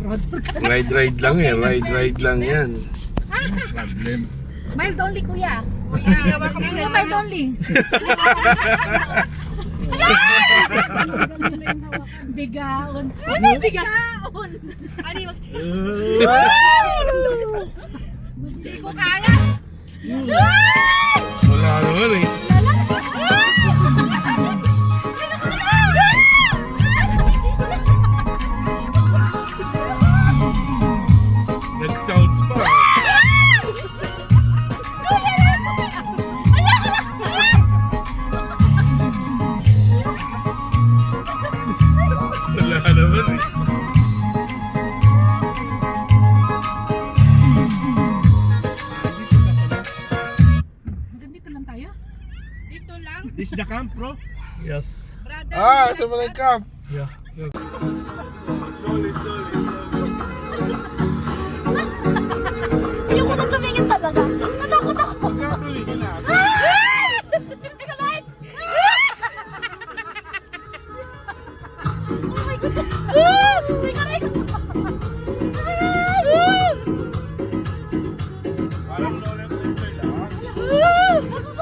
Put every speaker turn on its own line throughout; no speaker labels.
Ride lang eh. Ride lang yan.
Problem.
Mild only, kuya.
Kuya, baka
Kuya, mild only. Bigaon. Ano bigaon?
Ano yung Hindi ko kaya.
Wala naman eh. Nag-sounds pa. Wala naman eh.
Dito lang tayo?
Dito lang.
This is the camp, bro? Yes.
Brother.
Ito mo lang camp.
Yeah.
Ayoko na tumingin talaga. Natakot ako. Oh my goodness.
Parang roller coaster lang.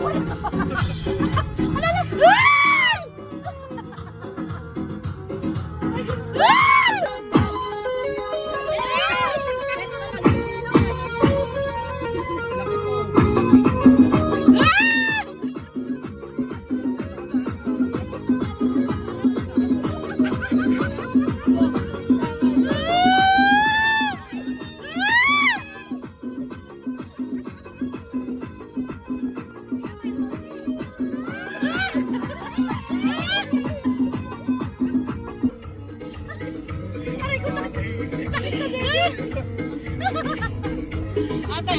Ate.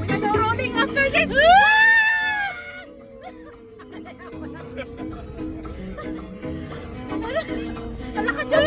We're now rolling after this. Wala ka dyan.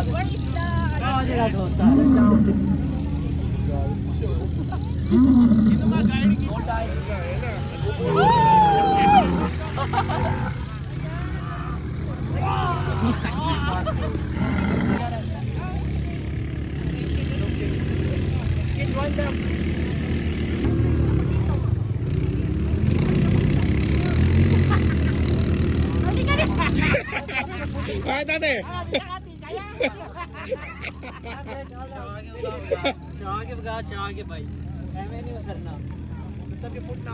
Where is the...
Ah, tate!
आगे भाई एमए नहीं सरना सबके फुट ना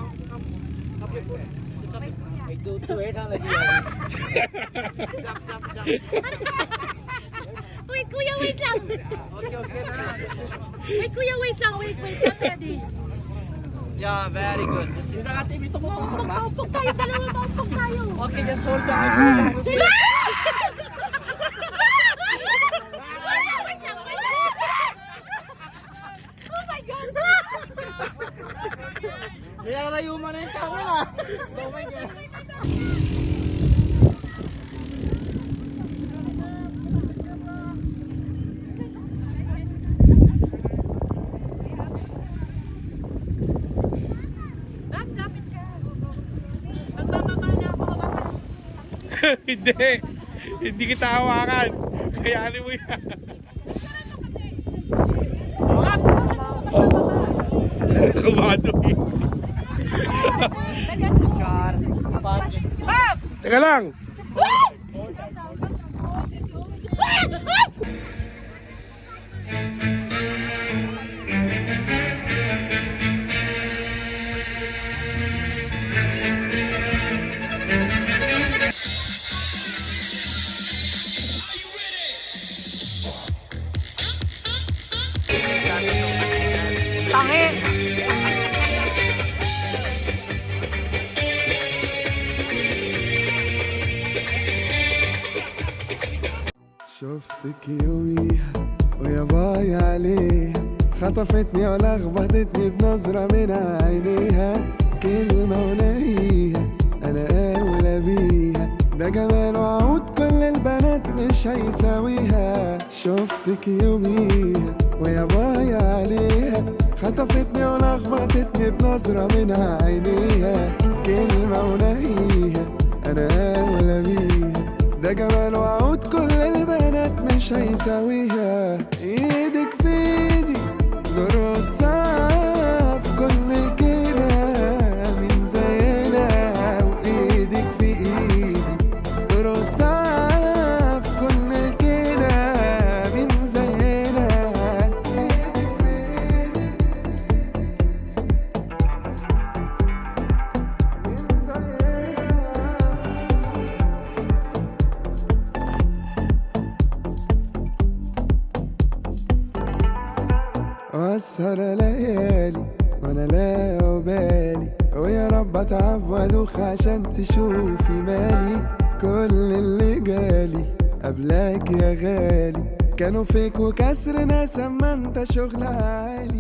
सबके फुट एक दो तो बैठा लगी
Wait, kuya, wait lang.
Okay okay
Wait, kuya, wait lang. Wait. Not ready.
या very good
Paumpog tayo, dalawa paumpog tayo.
Okay just hold the
Oh my God!
Nilalayo mo na yung camera. Oh my God.
Babs, lapit ka. Magbababa na ako.
Hindi kita hawakan. Kayanin mo yan.
Babs,
Kumado eh.
Char, पाँच
Babs!
Teka lang.
Tangi!
شفتك يوميها ويا باي عليها خطفتني ولخبطتني بنظرة من عينيها كلمة ونهيها أنا أولى بيها ده جمال وعود كل البنات مش هيساويها شفتك يوميها ويا باي عليها خطفتني ولخبطتني بنظرة من عينيها كلمة ونهيها أنا أولى بيها ده جمال وعود كل البنات مش هيساويها ايدك في ايدي نرقصها في كل كده من زينا وايدك في ايدي نرقصها في كل كده من زينا ايدك في ايدي من زينا واسهر ليالي وانا لا أبالي ويا رب اتعب وادوخ عشان تشوفي مالي كل اللي جالي قبلك يا غالي كانوا فيك وكسر ناس اما انت شغل عالي